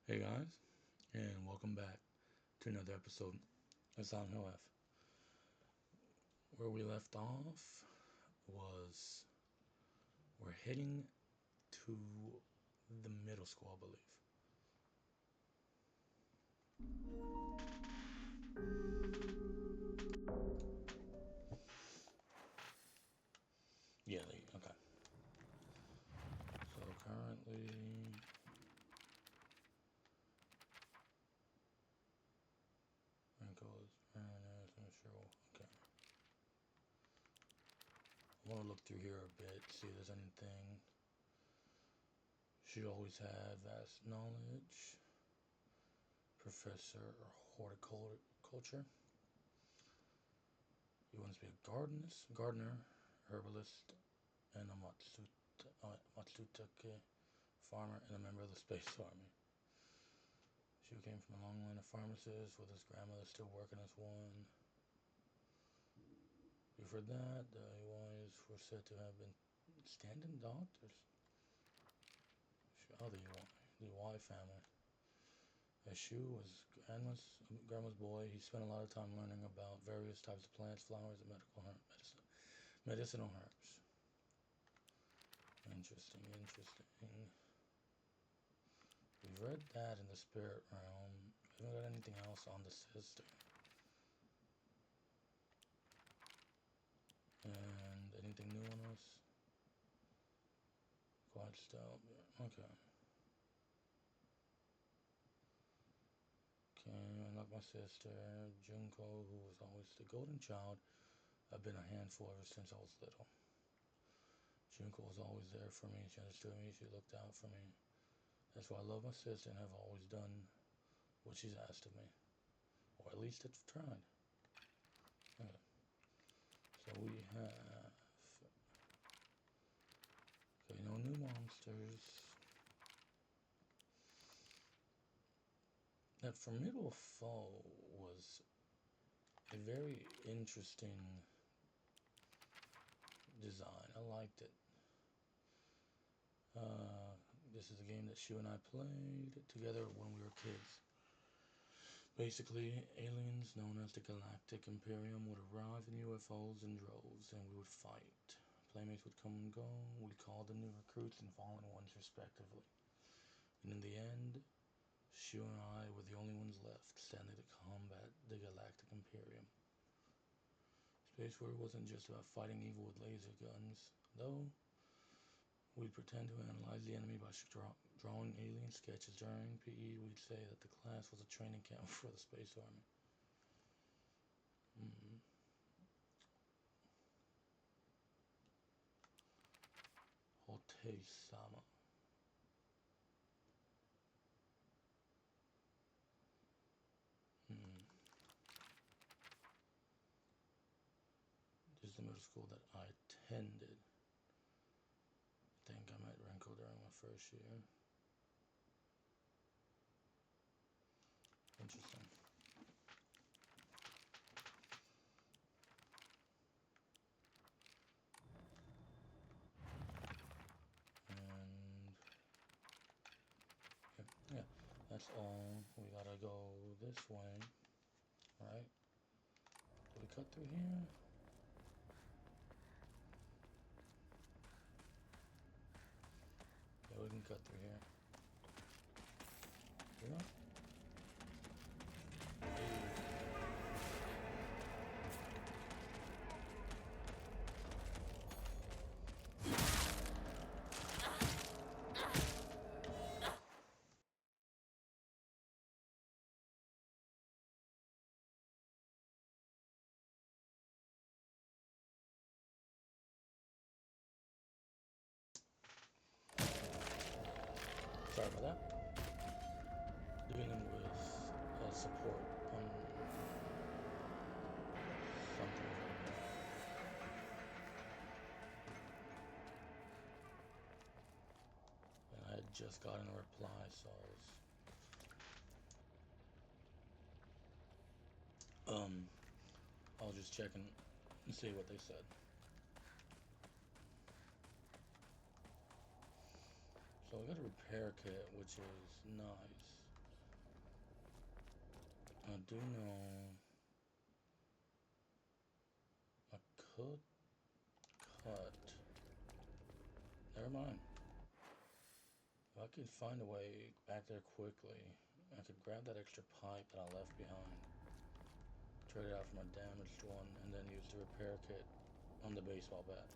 Hey guys, and welcome back to another episode of Silent Hill F. Where we left off was we're heading to the middle school, I believe. Yeah, okay. So currently, Rinko is sure. Okay. I want to look through here a bit, see if there's anything. She always had vast knowledge. Professor horticulture. He wants to be a gardener, herbalist, and a Matsutake farmer and a member of the Space Army. She came from a long line of pharmacists, with his grandmother still working as one. Before that, the Iwais were said to have been stand-in doctors. Oh, the Iwai family. As Shu was grandma's boy, he spent a lot of time learning about various types of plants, flowers, and medicinal herbs. Interesting. We've read that in the spirit realm. We haven't got anything else on the sister. And anything new on us? Quite still. Okay. Okay, like my sister, Junko, who was always the golden child, I've been a handful ever since I was little. Junko was always there for me. She understood me. She looked out for me. That's why I love my sister and have always done what she's asked of me. Or at least have tried. Okay. So we have... Okay, no new monsters. That formidable foe was a very interesting design. I liked it. This is a game that Shu and I played together when we were kids. Basically, aliens known as the Galactic Imperium would arrive in UFOs in droves, and we would fight. Playmates would come and go. We'd call the new recruits and fallen ones respectively. And in the end, Shu and I were the only ones left standing to combat the Galactic Imperium. Space War wasn't just about fighting evil with laser guns, though. We'd pretend to analyze the enemy by drawing alien sketches. During PE, we'd say that the class was a training camp for the Space Army. Hote-sama. This is the middle school that I attended. I think I met Rinko during my first year. Interesting. And yeah, that's all. We gotta go this way, right? Do we cut through here? Yeah, we can cut through here. You know? Sorry about that. Dealing with support on something. And I had just gotten a reply, so I was just checking and see what they said. So I got a repair kit, which is nice. I do know I could cut. Never mind. If I could find a way back there quickly, I could grab that extra pipe that I left behind, trade it out for my damaged one, and then use the repair kit on the baseball bat.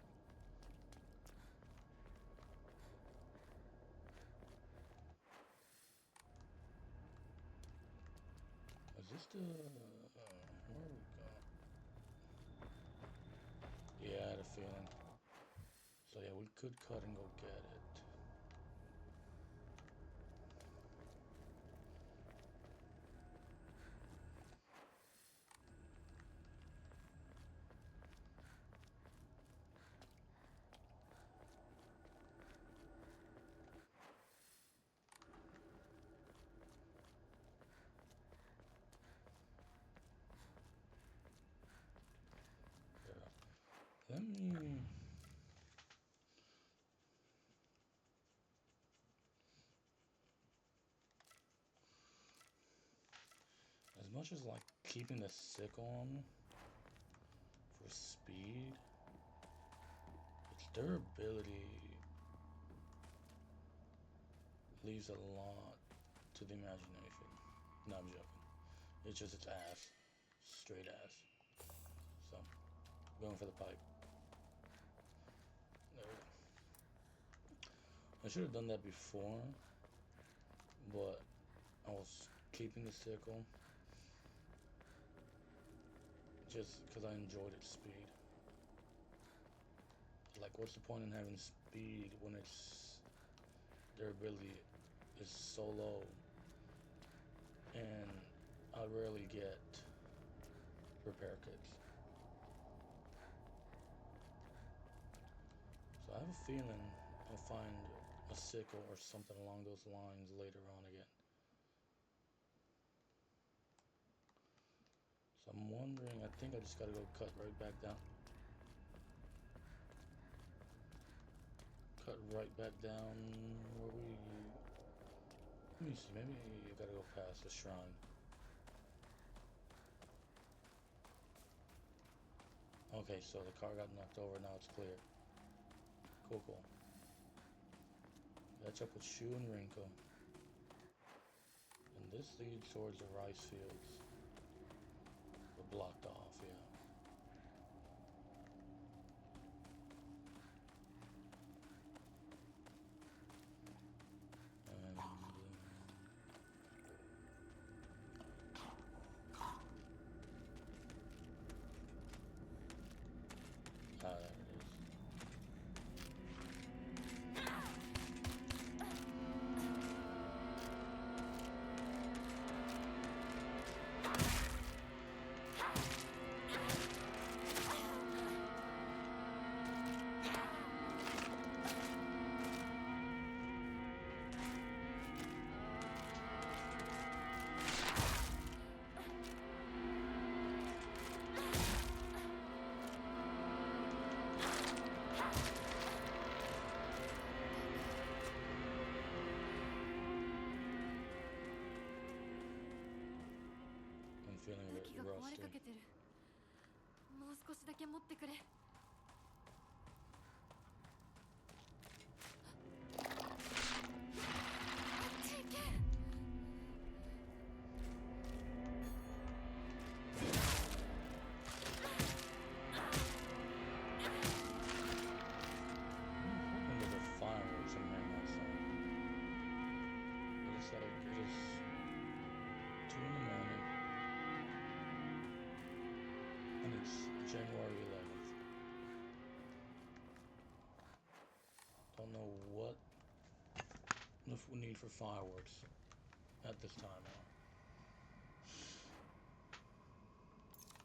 Is this the... where we go? Yeah, I had a feeling. So yeah, we could cut and go get it. Yeah. Let me... As much as like keeping the sickle on for speed, its durability leaves a lot to the imagination. No, I'm joking. It's just its ass. Straight ass. So, going for the pipe. There we go. I should have done that before, but I was keeping the sickle just because I enjoyed its speed. Like, what's the point in having speed when its durability is so low, and I rarely get repair kits. So I have a feeling I'll find a sickle or something along those lines later on again. So I'm wondering, I think I just gotta go cut right back down. Cut right back down where we... Let me see, maybe you gotta go past the shrine. Okay, so the car got knocked over, now it's clear. Cool, cool. Catch up with Shu and Rinko. And this leads towards the rice fields. We're blocked off, yeah. And... there it is. I'm feeling a bit 武器が壊れ rusty. かけてる。もう少しだけ持ってくれ。I'm hoping there were fireworks in rain outside. But it's like, it is 2 in the morning. And it's January 11th. Don't know what the need for fireworks at this time are.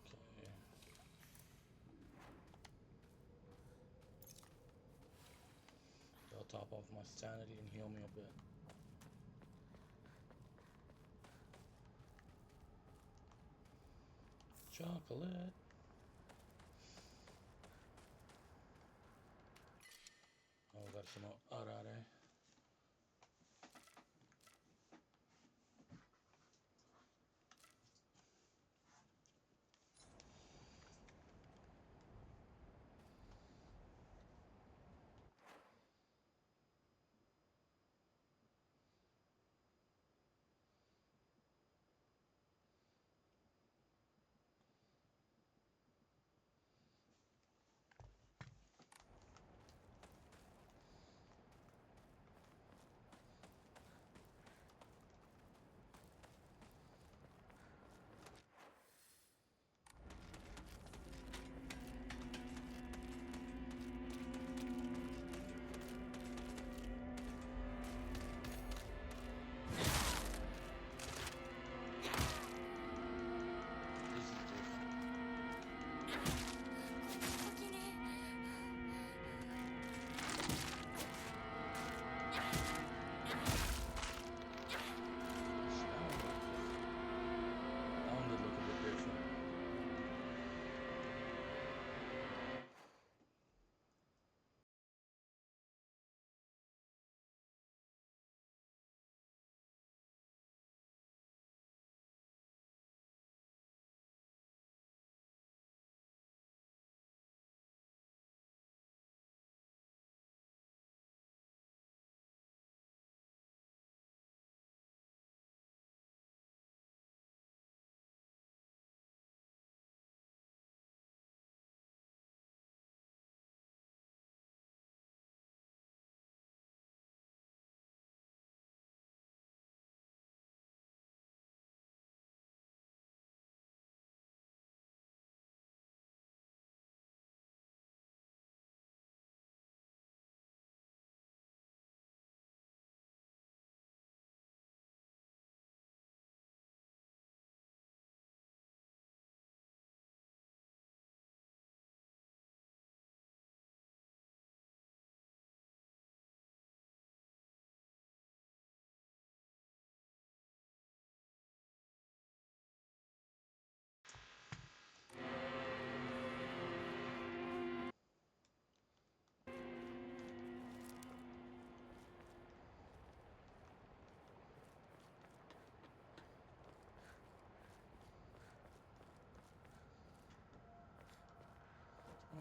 Okay. I'll top off my sanity and heal me a bit. Chocolate. Oh, we got some more arare.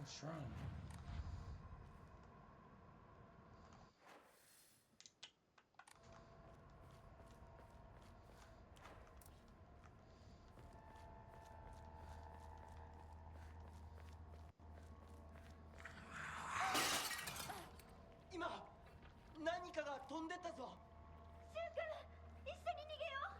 shrine. Ima, 何かが飛んでったぞ。シュウ君、一緒に逃げよう。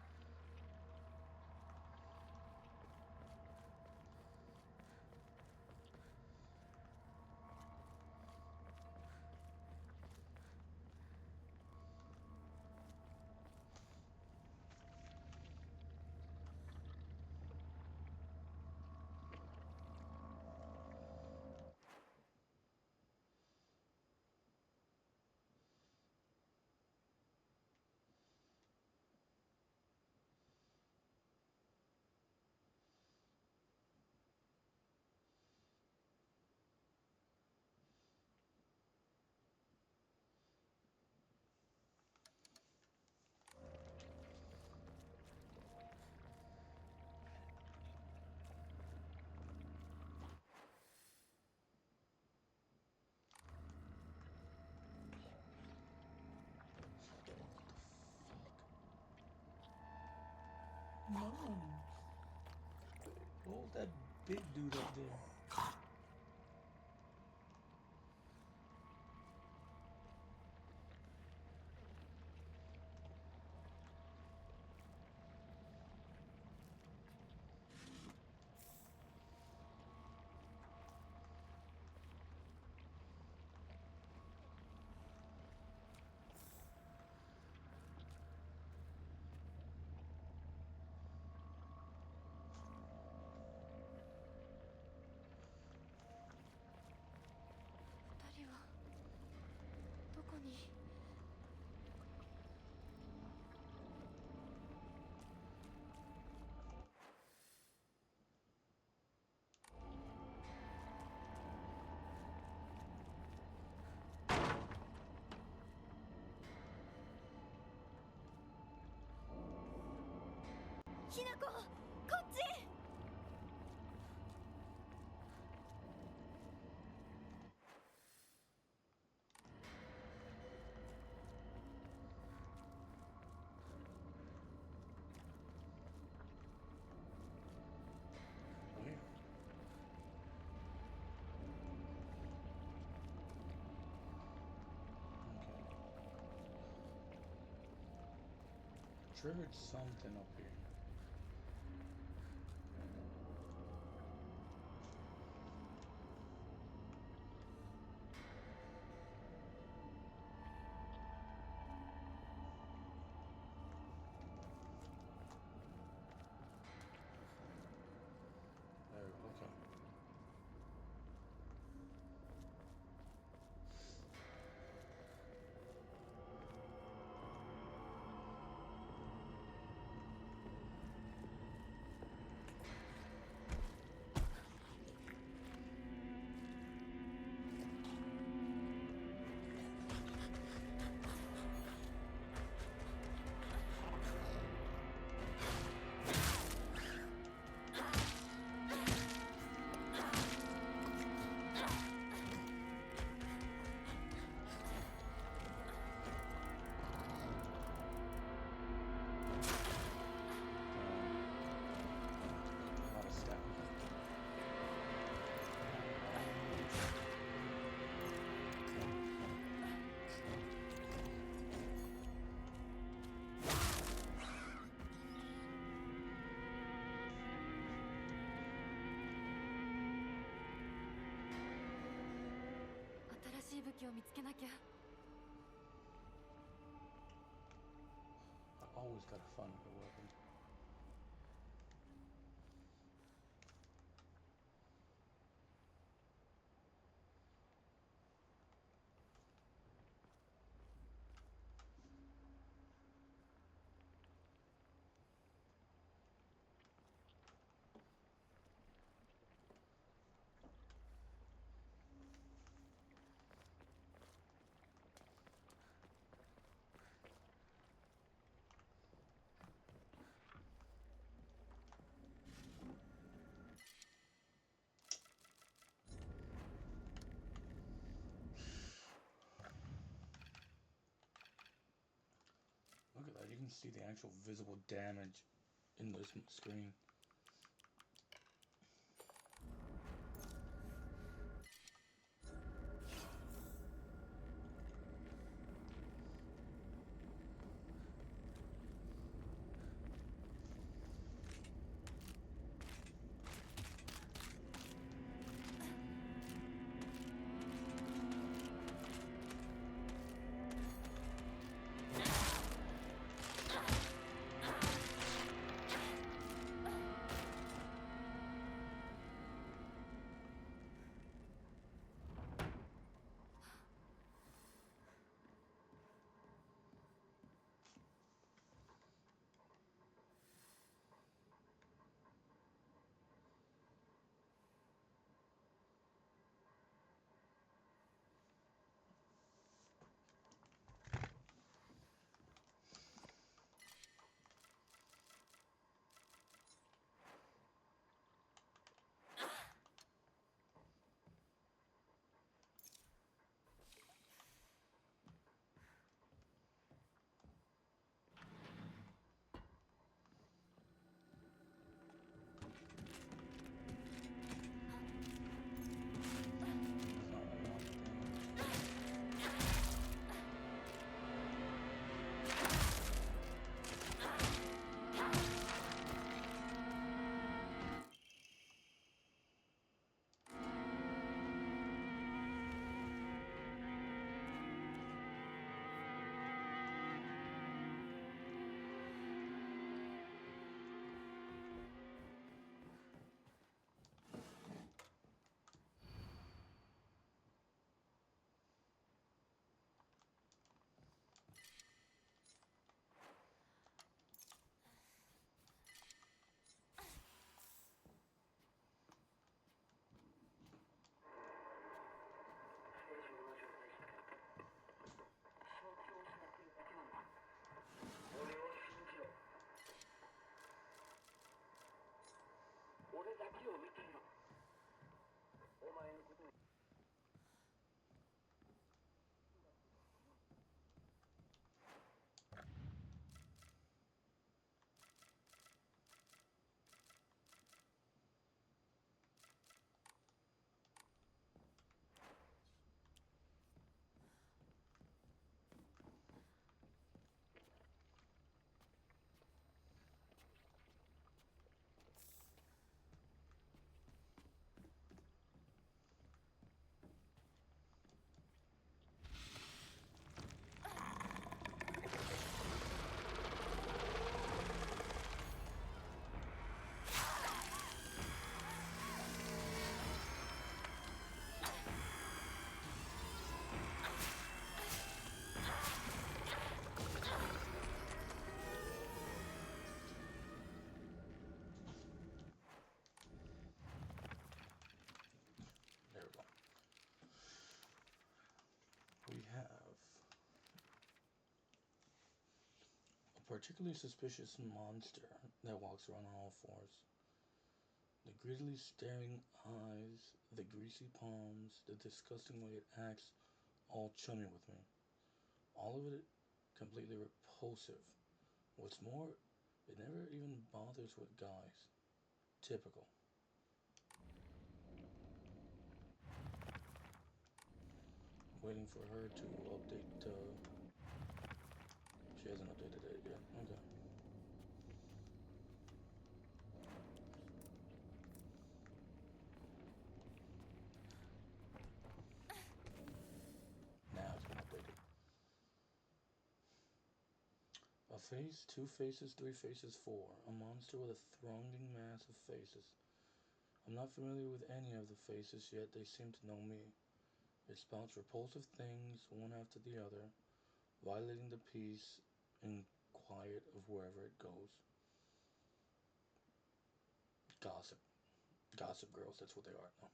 Mom. What was that big dude up there?ひなこ、こっち。Where? Okay. Triggered something up here. There, okay. A lot of staff. I always gotta find a weapon. can see the actual visible damage in this screen. We have a particularly suspicious monster that walks around on all fours. The greedily staring eyes, the greasy palms, the disgusting way it acts, all chummy with me. All of it completely repulsive. What's more, it never even bothers with guys. Typical. Waiting for her to update. She hasn't updated it yet. Okay. Now it's been updated. A face, two faces, three faces, four. A monster with a thronging mass of faces. I'm not familiar with any of the faces, yet they seem to know me. It spouts repulsive things, one after the other, violating the peace and quiet of wherever it goes. Gossip. Gossip girls, that's what they are. No.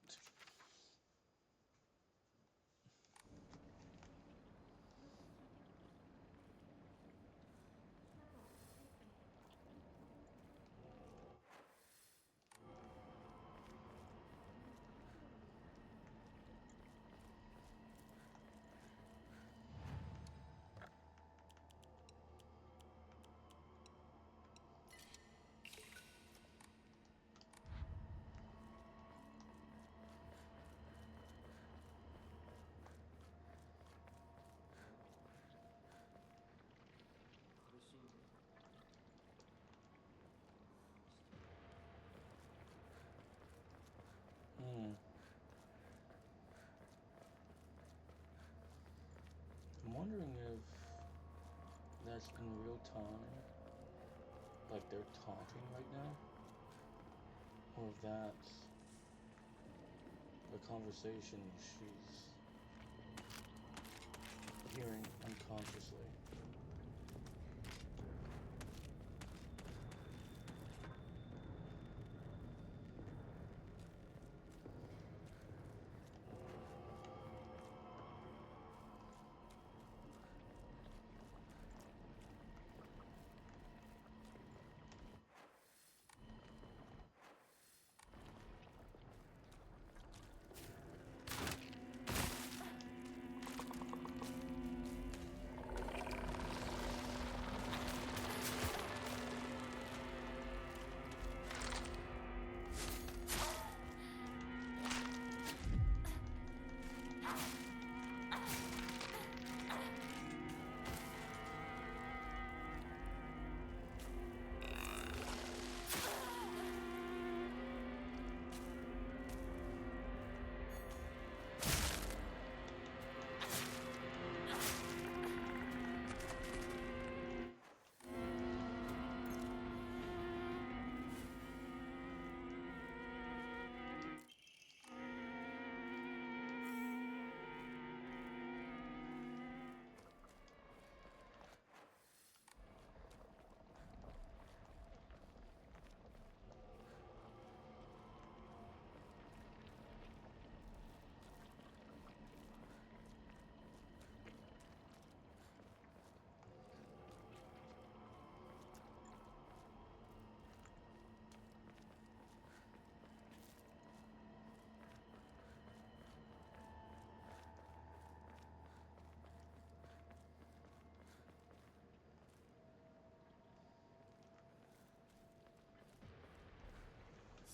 this in real time, like they're talking right now, or if that's a conversation she's hearing unconsciously.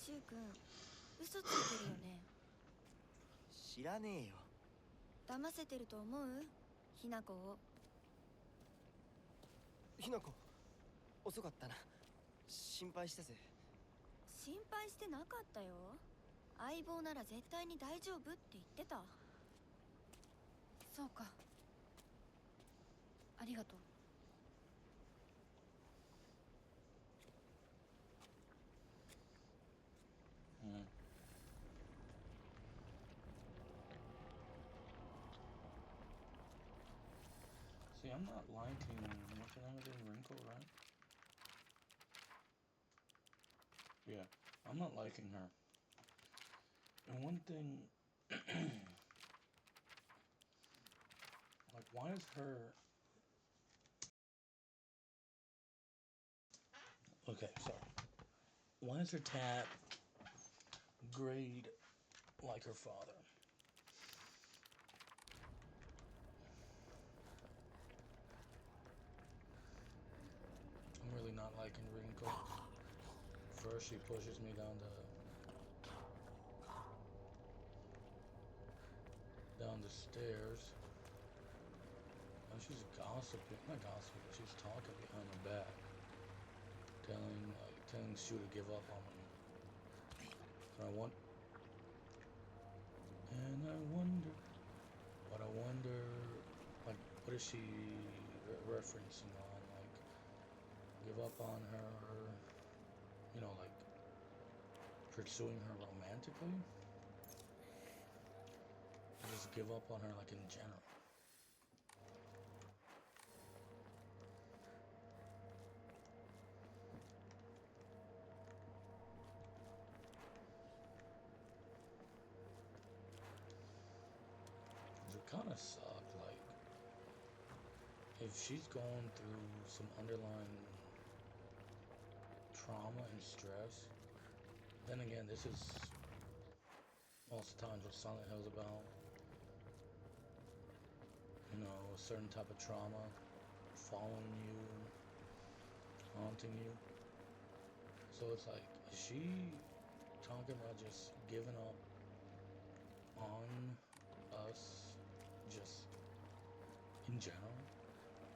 シュウ君、嘘ついてるよね。知らねえよ。騙せてると思う？ひなこを。ひなこ、遅かったな。心配したぜ。心配してなかったよ。相棒なら絶対に大丈夫って言ってた。そうか。ありがとう。See, I'm not liking, what's her name again? Rinko, right? Yeah, I'm not liking her. And one thing, like, why is her... Okay, sorry. Why is her tat grayed like her father? I'm really not liking Rinko. First, she pushes me down the stairs. And she's gossiping, not gossiping, but she's talking behind my back, telling Sue to give up on me. And I wonder, like, what is she referencing on? Like, give up on her, like, pursuing her romantically? Or just give up on her, like, in general? It kind of suck, like, if she's going through some underlying trauma and stress, then again, this is most of the times what Silent Hill is about. A certain type of trauma following you, haunting you. So it's like, is she talking about just giving up on us, just in general?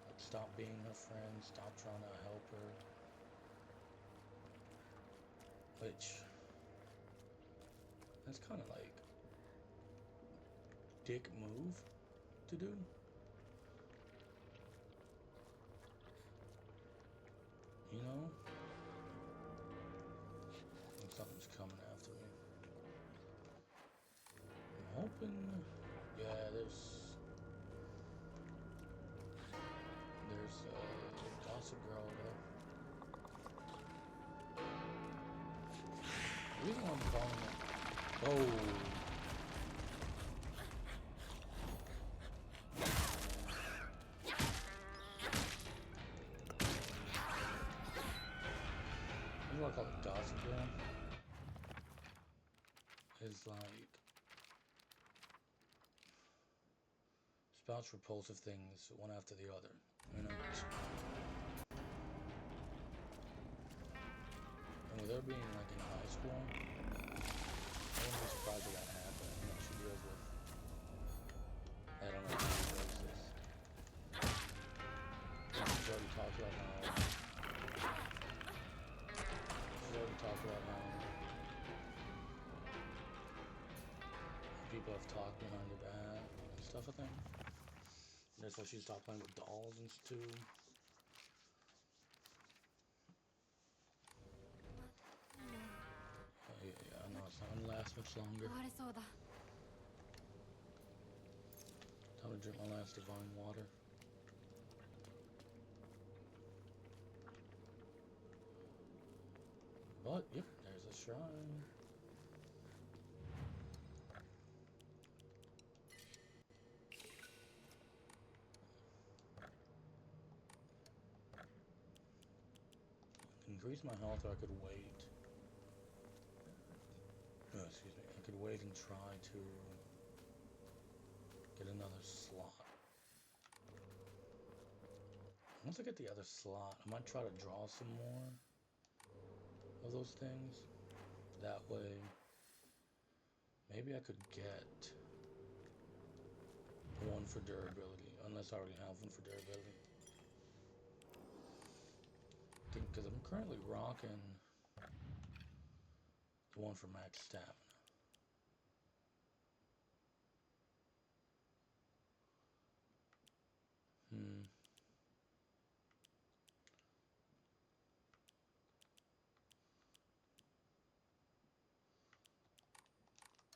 Like, stop being her friend, stop trying to help her. Which, that's kind of like dick move to do. You know? I think something's coming after me. I'm hoping. Yeah, there's a gossip girl over there. The reason why I'm calling it. Oh. You know what I call it gossip girl? Is like spouts repulsive things one after the other. You know? And with her being like in high school, I wouldn't be surprised if that happened. You know, she deals with I don't know how she does this. She's already talked about how people have talked behind her back and stuff, I think. And that's why she stopped playing with dolls and too. Yeah, I know it's not gonna last much longer. 壊れそうだ。 Time to drink my last divine water. But, yep, there's a shrine. Increase my health, or I could wait. Oh, excuse me. I could wait and try to get another slot. Once I get the other slot, I might try to draw some more of those things. That way, maybe I could get one for durability, unless I already have one for durability. Because I'm currently rocking the one for max stamina.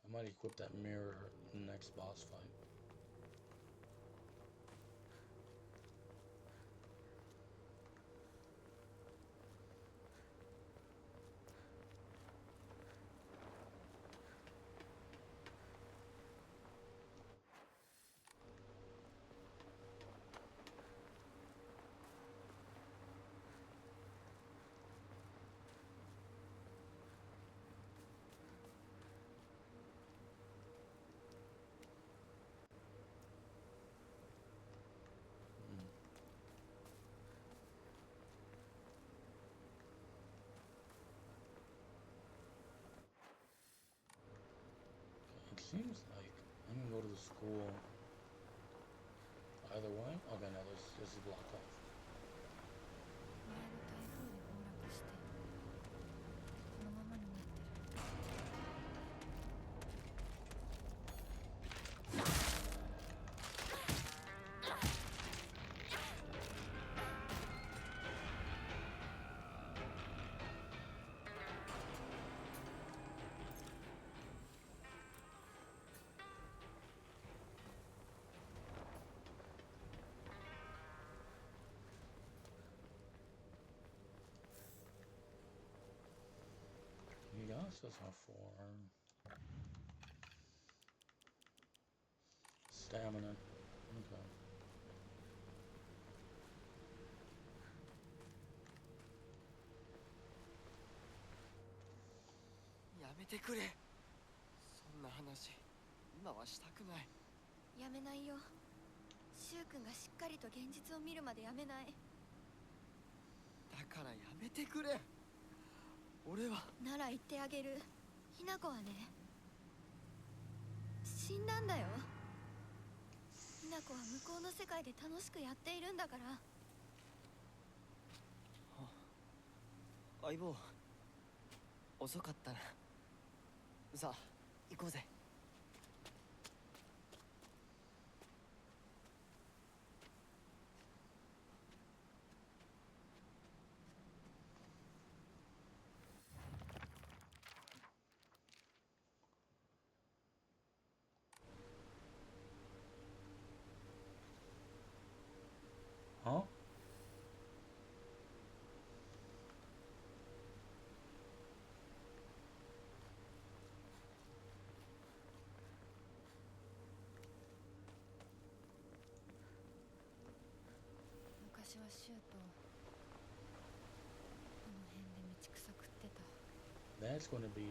I might equip that mirror in the next boss fight. It seems like I'm gonna go to the school either way. Okay, no, this is blocked off. 前の台風で崩落してこのままになってる。 Yes, that's not for stamina. Okay. やめてくれ。そんな話今はしたくない。やめないよ。シュウ君がしっかりと現実を見るまでやめない。だからやめてくれ。俺はなら言ってあげる。ひな子はね、死んだんだよ。ひな子は向こうの世界で楽しくやっているんだから。相棒、遅かったな。さあ行こうぜ。私はシュウとこの辺で道草食ってた。 That's gonna be.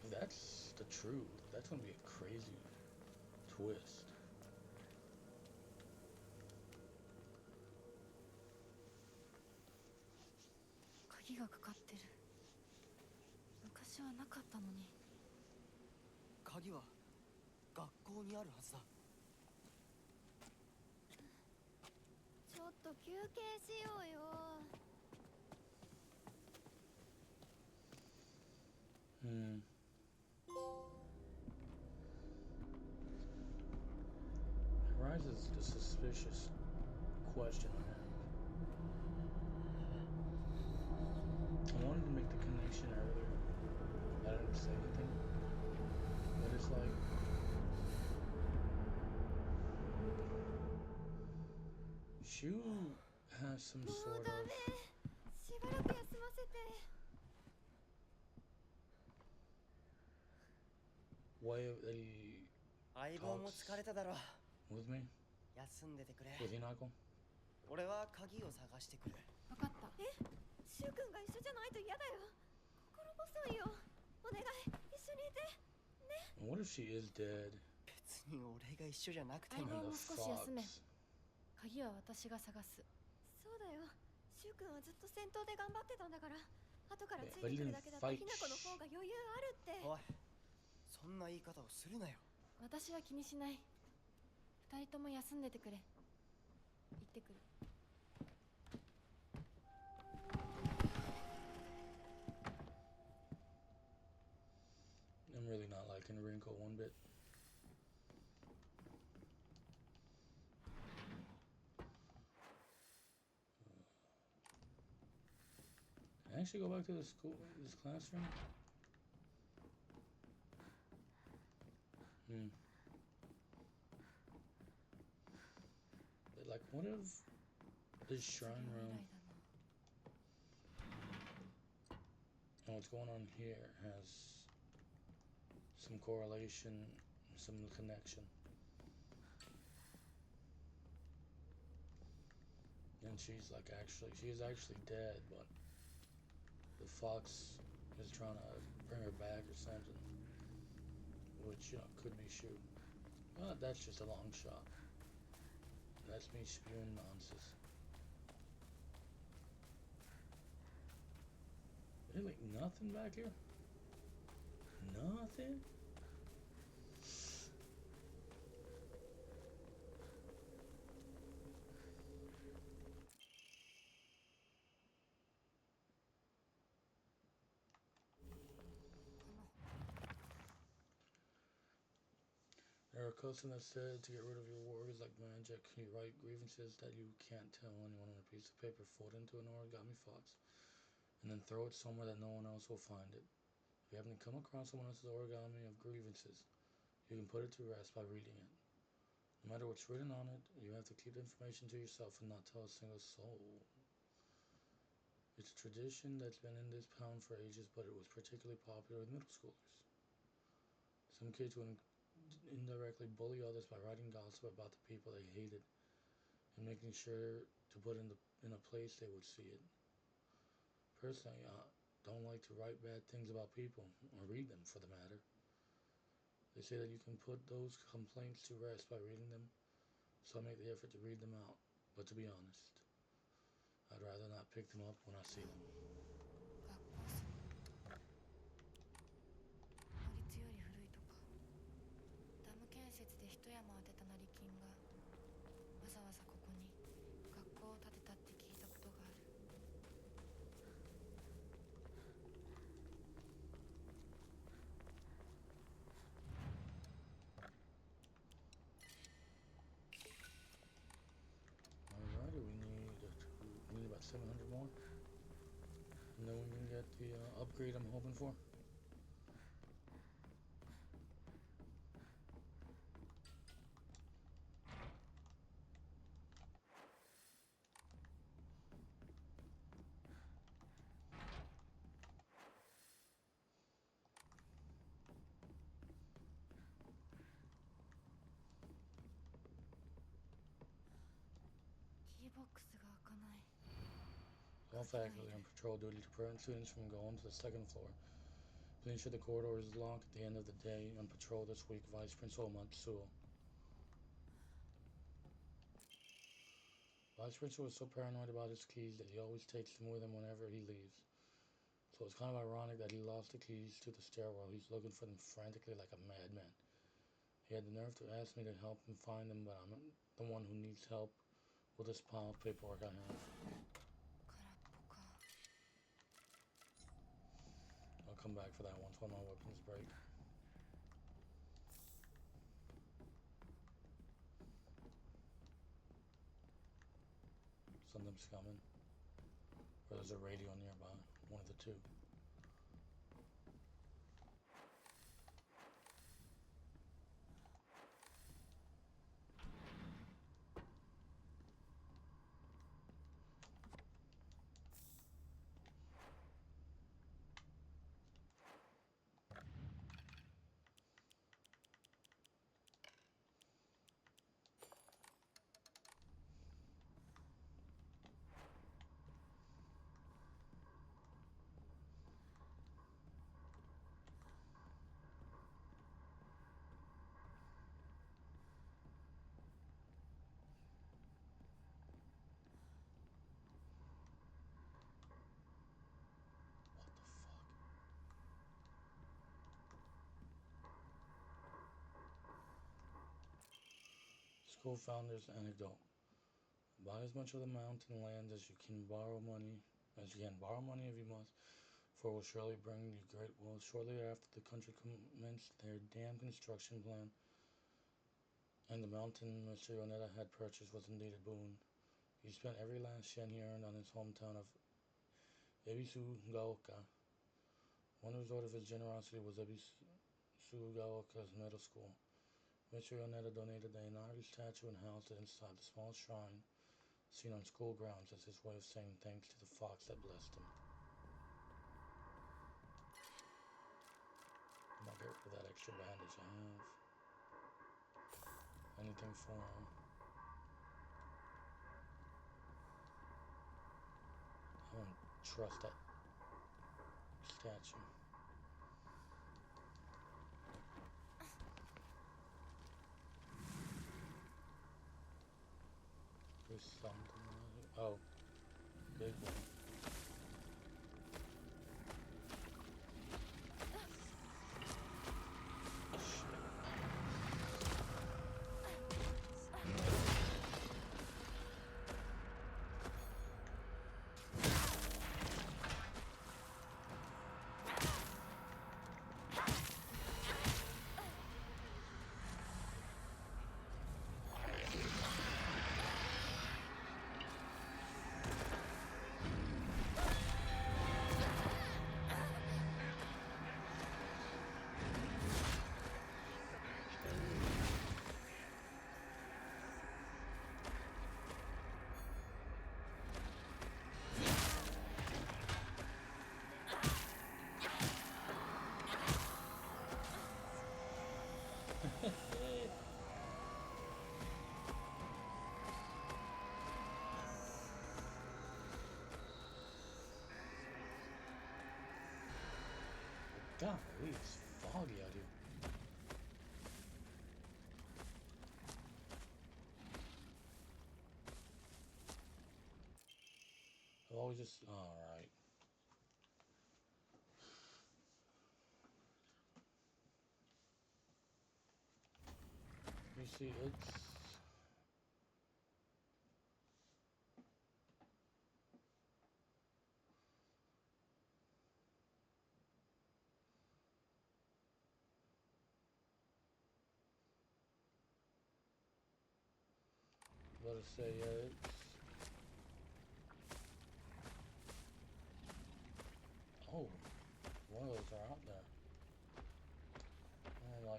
If that's the truth, that's gonna be a crazy twist. 鍵がかかってる。昔はなかったのに。鍵は学校にあるはずだ。ちょっと休憩しようよ。Hmm. Rises the suspicious question I have. I wanted to make the connection earlier. I didn't say anything. But it's like Shu has some もう sort ダ of メ。しばらく休ませて。 way of that he 相棒も疲れただろう。 with me 休んでてくれ。 with Hinako. 俺は鍵を探してくる。分かった。え、シュウ君が一緒じゃないと嫌だよ。心細いよ。お願い、一緒にいて。 And what if she is dead? 別に俺が一緒じゃなくて相も。棒 And も the 少し休め。 fox. 鍵は私が探す。そうだよ。シュウ君はずっと戦闘で頑張ってたんだから。後からついてくるだけだとひな子の方が余裕あるって。おい、そんな言い方をするなよ。私は気にしない。二人とも休んでてくれ。行ってくる。 I'm really not liking Rinko one bit. Can I actually go back to the school, this classroom? Hmm. But like, what if this shrine room and what's going on here has some correlation, some connection? And she's like she is actually dead, but the fox is trying to bring her back or something, which could be Shu. That's just a long shot. That's me spewing nonsense. Really, nothing back here? Nothing? There are customs that said to get rid of your worries like magic, you write grievances that you can't tell anyone on a piece of paper, fold into an origami fox, and then throw it somewhere that no one else will find it. If you happen to come across someone else's origami of grievances, you can put it to rest by reading it. No matter what's written on it, you have to keep the information to yourself and not tell a single soul. It's a tradition that's been in this town for ages, but it was particularly popular with middle schoolers. Some kids would indirectly bully others by writing gossip about the people they hated and making sure to put in a place they would see it. Personally, I don't like to write bad things about people, or read them for the matter. They say that you can put those complaints to rest by reading them, so I make the effort to read them out. But to be honest, I'd rather not pick them up when I see them. 法律より古いとか。ダム建設で一山当てた成金がわざわざここに学校を建てたって聞いたことがある。 Alrighty, we need about 700 more, and then we can get the upgrade I'm hoping for. ボックスが開かない。 All faculty on patrol duty to prevent students from going to the second floor. Please ensure the corridor is locked at the end of the day. On patrol this week, Vice Principal Matsuo. Vice Principal was so paranoid about his keys that he always takes them with him whenever he leaves. So it's kind of ironic that he lost the keys to the stairwell. He's looking for them frantically like a madman. He had the nerve to ask me to help him find them, but I'm the one who needs help with this pile of paperwork I have. 空っぽか。 I'll come back for that once one of my weapons break. Something's coming. Or there's a radio nearby. One of the two. School founder's anecdote. Buy as much of the mountain land as you can borrow money if you must, for it will surely bring you great wealth. Shortly after the country commenced their dam construction plan, and the mountain Mr. Yoneda had purchased was indeed a boon. He spent every last yen he earned on his hometown of Ebisugaoka. One resort of his generosity was Ebisugaoka's middle school. Mr. Yoneda donated the inaugural statue and housed it inside the small shrine seen on school grounds as his way of saying thanks to the fox that blessed him. I'm gonna get rid of that extra bandage I have. Anything for him? I don't trust that statue. There's something. Oh, big one. Golly, it's foggy out here. I've always just... Alright. You see, it's... Let us say it's... Oh, one of those are out there. I like that.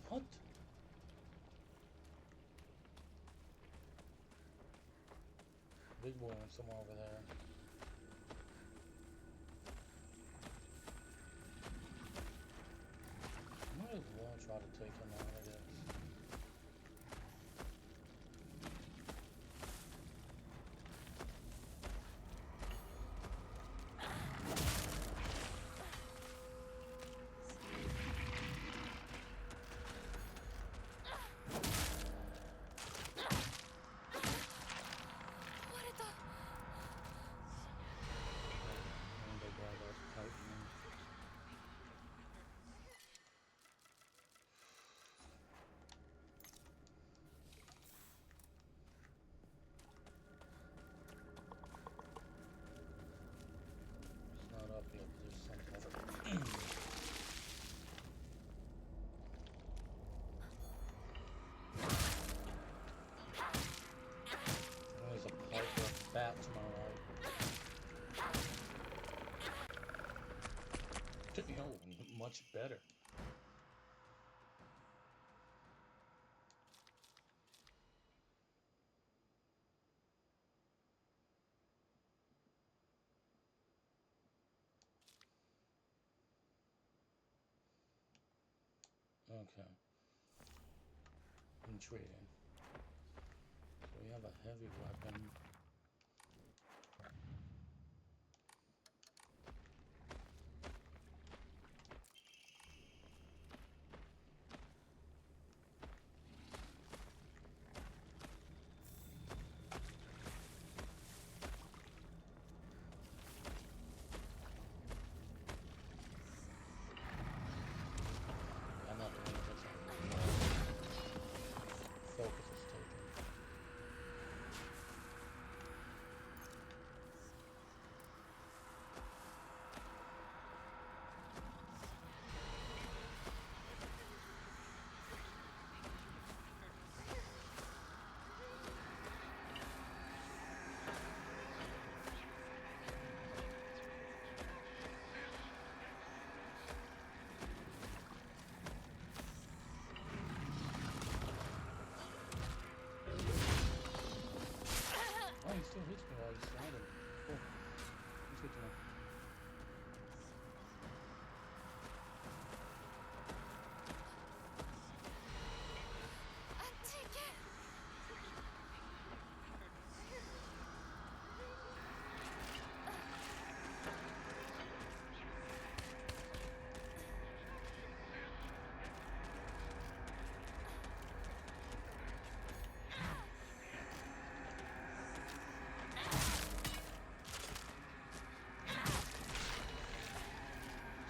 What? Big boy went somewhere over there. Might as well try to take him out. much better. Okay. Intriguing. So we have a heavy weapon. I'm not doing this. Focus is taken. Oh, he still hits me while he's sliding. Cool. That's good to know.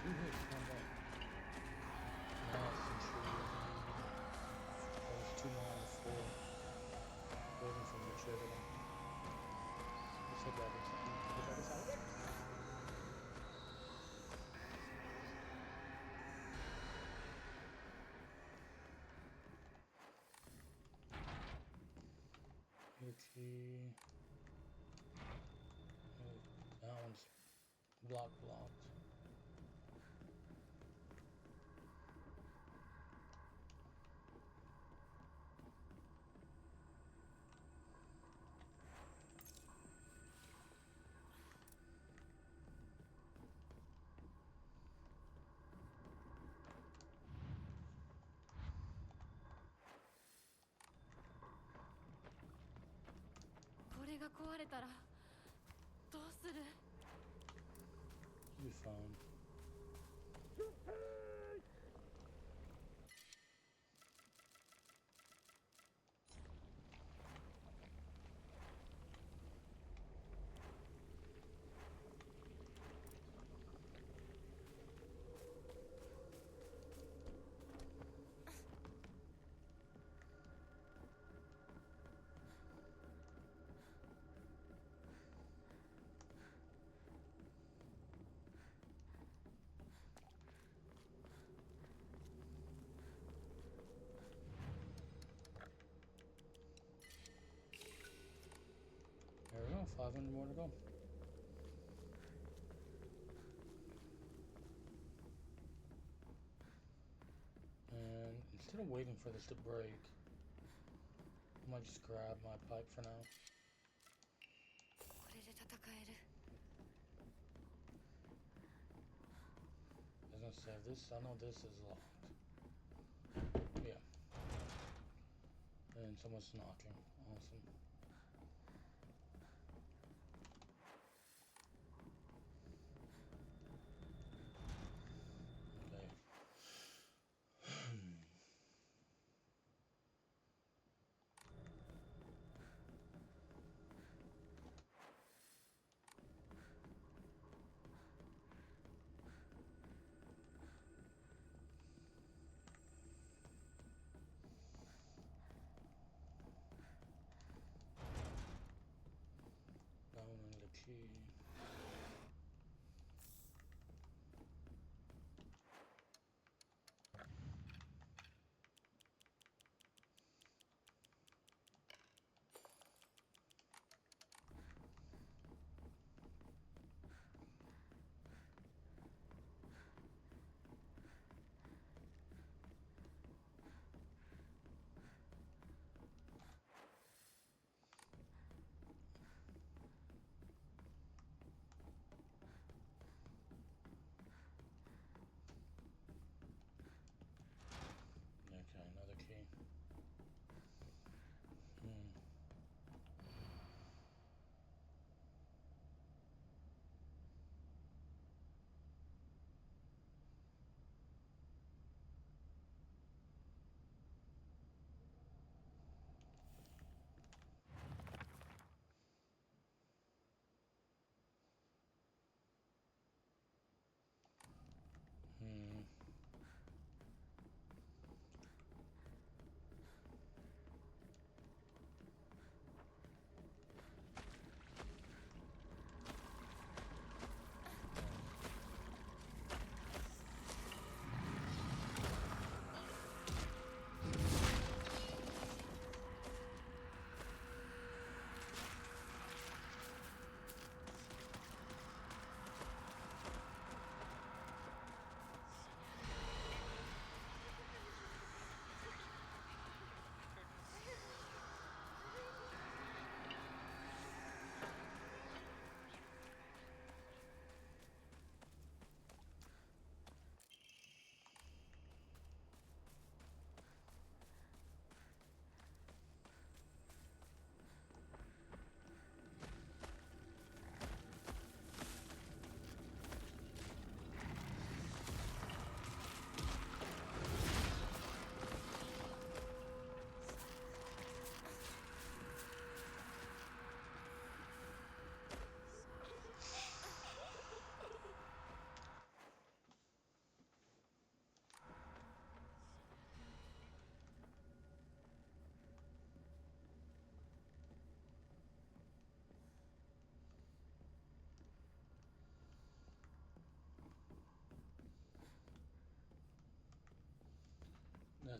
Two hits, not bad. Nice and true. There's two more on the floor. Waiting for me to trigger them. Let's hit the other side. Hit the other side of it. Okay. Oh, that one's blocked. You'll be fine. There we go, 500 more to go. And instead of waiting for this to break, I might just grab my pipe for now. I was gonna say this. I know this is locked. Yeah. And someone's knocking. Awesome. Okay. Down on the key.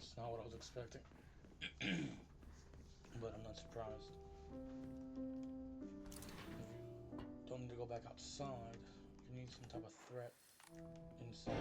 It's not what I was expecting, but I'm not surprised. If you don't need to go back outside, you need some type of threat inside.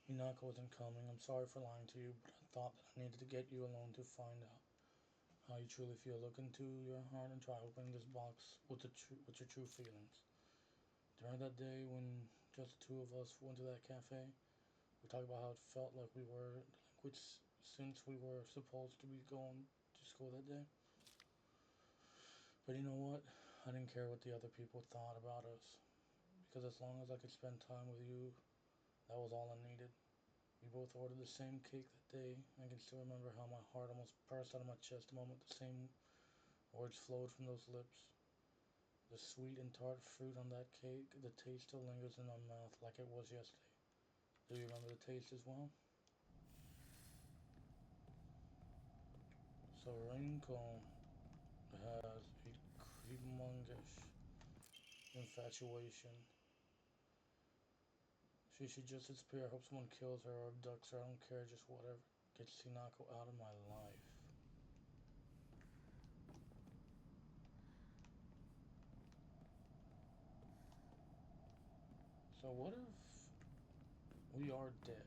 Minako wasn't coming. I'm sorry for lying to you, but I thought that I needed to get you alone to find out how you truly feel. Look into your heart and try opening this box with your true feelings. During that day when just the two of us went to that cafe, we talked about how it felt like we were delinquents since we were supposed to be going to school that day. But you know what? I didn't care what the other people thought about us. Because as long as I could spend time with you, that was all I needed. We both ordered the same cake that day. I can still remember how my heart almost burst out of my chest the moment the same words flowed from those lips. The sweet and tart fruit on that cake, the taste still lingers in my mouth like it was yesterday. Do you remember the taste as well? So Rinko has a humongous infatuation. She should just disappear. I hope someone kills her or abducts her. I don't care, just whatever. Get Sinako out of my life. So what if we are dead?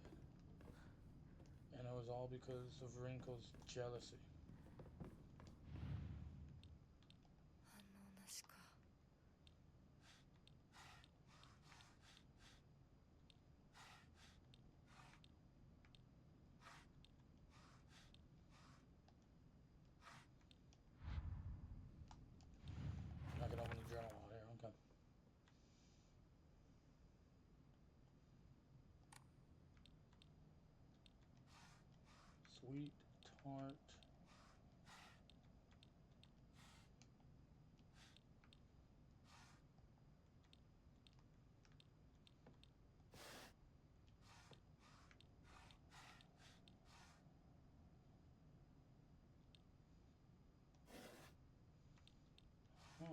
And it was all because of Rinko's jealousy. 反応なしか。I can open the journal out here. Okay. Sweet, tart. Huh.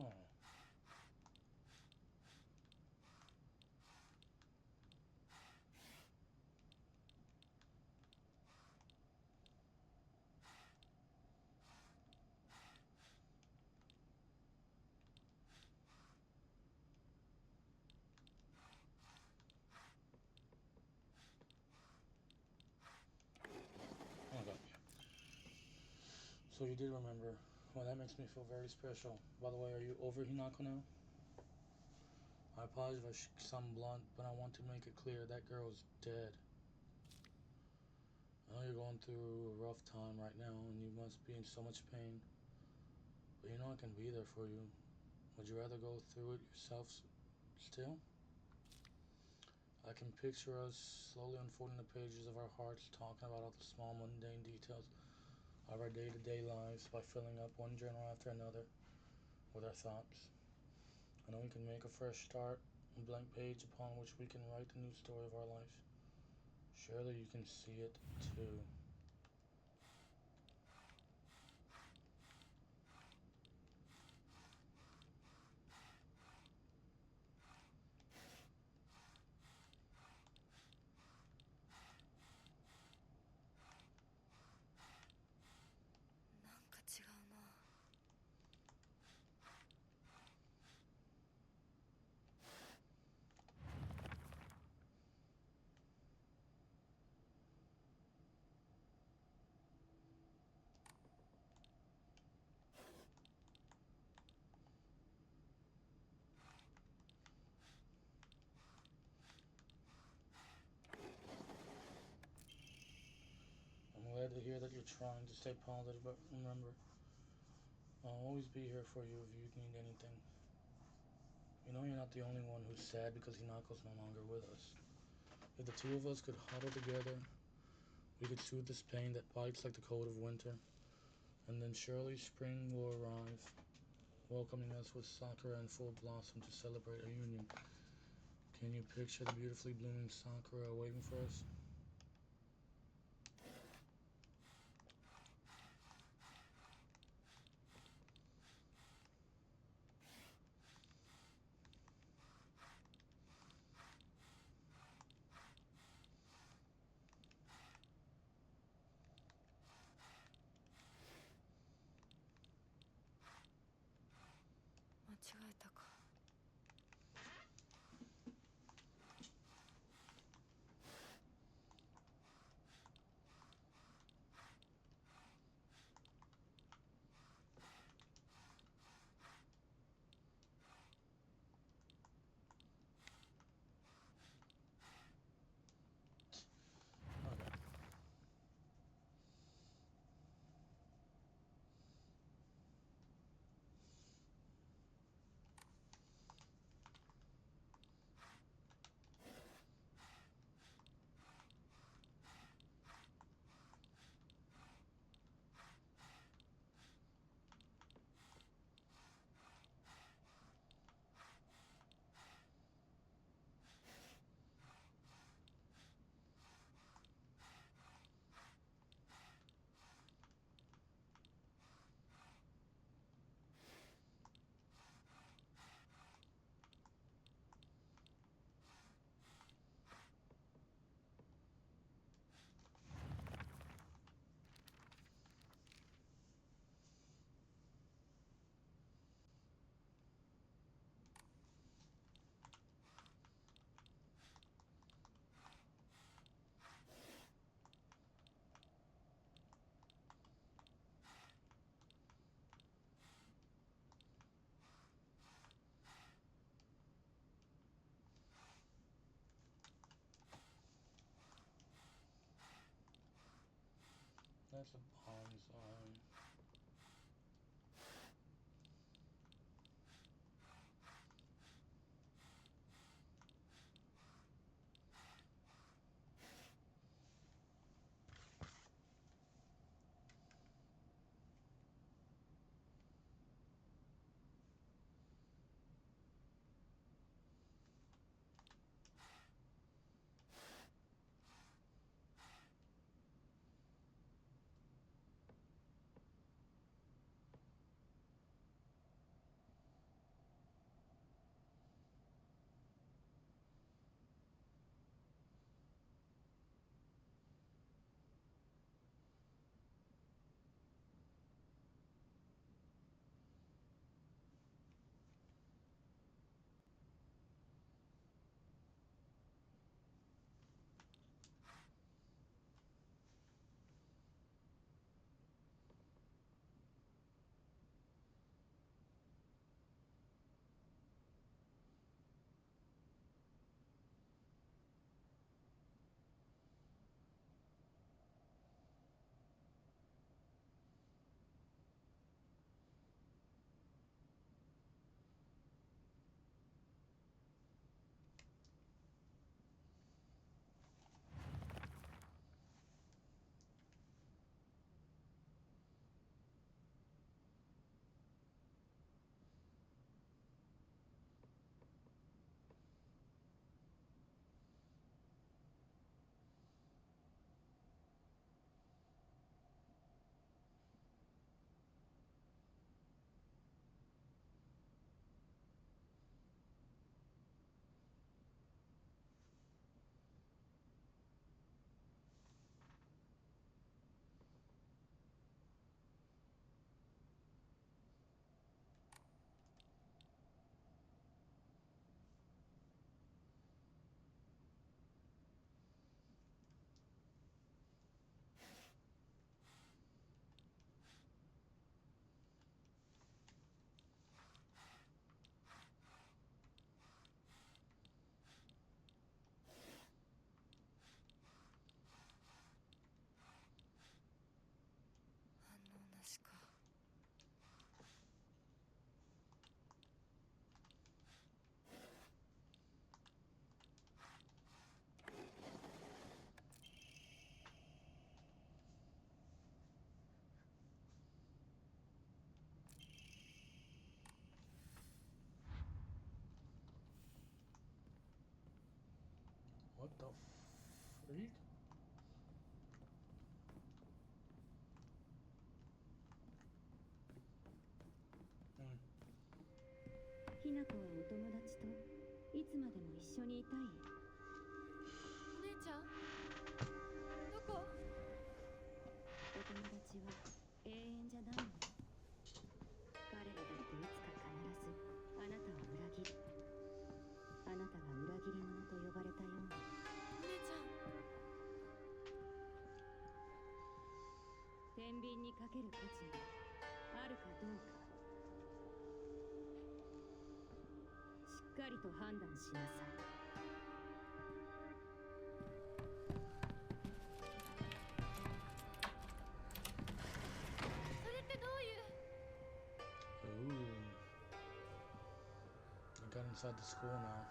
Okay. So you did remember. Well, that makes me feel very special. By the way, are you over Hinako now? I apologize if I sound blunt, but I want to make it clear that girl is dead. I know you're going through a rough time right now, and you must be in so much pain. But you know I can be there for you. Would you rather go through it yourself still? I can picture us slowly unfolding the pages of our hearts, talking about all the small mundane details of our day-to-day lives by filling up one journal after another with our thoughts. I know we can make a fresh start, a blank page upon which we can write the new story of our life. Surely you can see it too. なんか違うな。hear that you're trying to stay positive, but remember, I'll always be here for you if you need anything. You know you're not the only one who's sad because Hinako's no longer with us. If the two of us could huddle together, we could soothe this pain that bites like the cold of winter, and then surely spring will arrive, welcoming us with sakura in full blossom to celebrate our union. Can you picture the beautifully blooming sakura waiting for us? Okay. That's a bomb zone. What the freak? Hmm. ひな子はお友達といつまでも一緒にいたい？お姉ちゃんどこ？お友達は永遠じゃないのよ。彼らだっていつか必ずあなたを裏切る。あなたが裏切り者と呼ばれたように。お姉ちゃん。天秤にかける価値があるかどうか、しっかりと判断しなさい。それってどういう？ Ooh. I got inside the school now.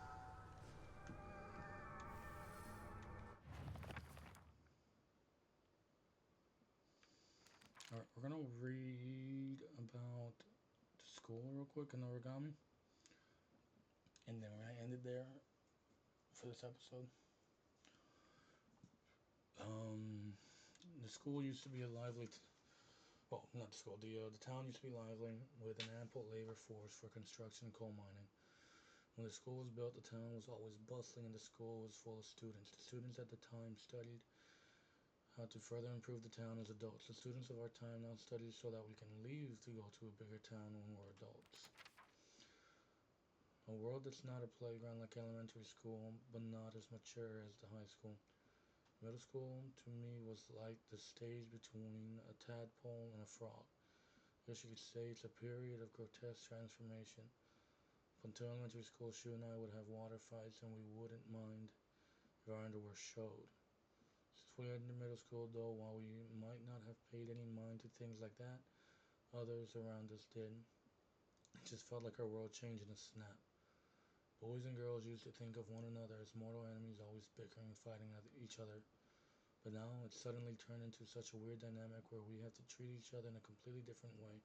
Alright, we're gonna read about the school real quick in origami. And then we're gonna end it there for this episode. The school used to be a lively, well, not the school, the town used to be lively with an ample labor force for construction and coal mining. When the school was built, the town was always bustling and the school was full of students. The students at the time studied how to further improve the town as adults. The students of our time now study so that we can leave to go to a bigger town when we're adults. A world that's not a playground like elementary school, but not as mature as the high school. Middle school, to me, was like the stage between a tadpole and a frog. I guess you could say it's a period of grotesque transformation. Up until elementary school, Shu and I would have water fights and we wouldn't mind if our underwear showed. Since we entered middle school, though, while we might not have paid any mind to things like that, others around us did. It just felt like our world changed in a snap. Boys and girls used to think of one another as mortal enemies, always bickering and fighting each other. But now it's suddenly turned into such a weird dynamic where we have to treat each other in a completely different way.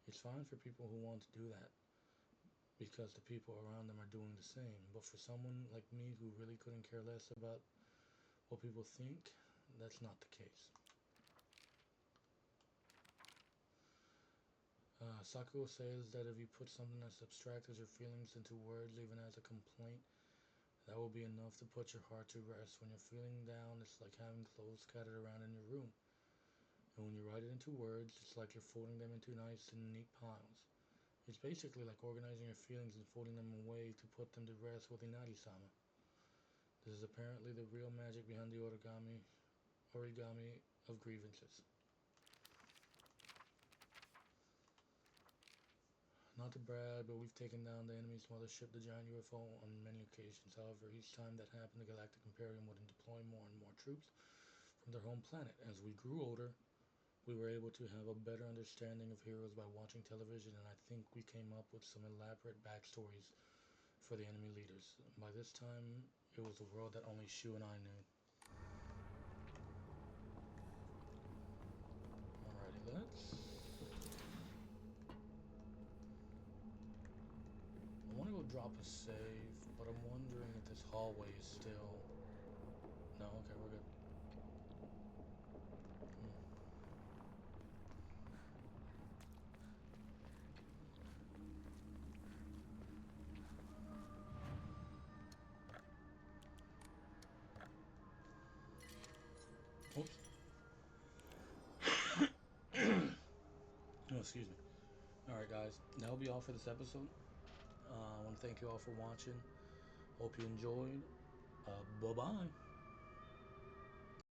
It's fine for people who want to do that, because the people around them are doing the same. But for someone like me who really couldn't care less about what people think, that's not the case. Sakuo says that if you put something as abstract as your feelings into words, even as a complaint, that will be enough to put your heart to rest. When you're feeling down, it's like having clothes scattered around in your room. And when you write it into words, it's like you're folding them into nice and neat piles. It's basically like organizing your feelings and folding them away to put them to rest with Inari-sama. This is apparently the real magic behind the origami of grievances. Not to brag, but we've taken down the enemy's mothership, the giant UFO, on many occasions. However, each time that happened, the Galactic Imperium would deploy more and more troops from their home planet. As we grew older, we were able to have a better understanding of heroes by watching television, and I think we came up with some elaborate backstories for the enemy leaders. By this time, it was a world that only Shu and I knew. Alrighty, I want to go drop a save, but I'm wondering if this hallway is still... No, okay, we're good. Oops. Oh, excuse me. Alright, guys, that'll be all for this episode. I want to thank you all for watching. Hope you enjoyed. Bye-bye.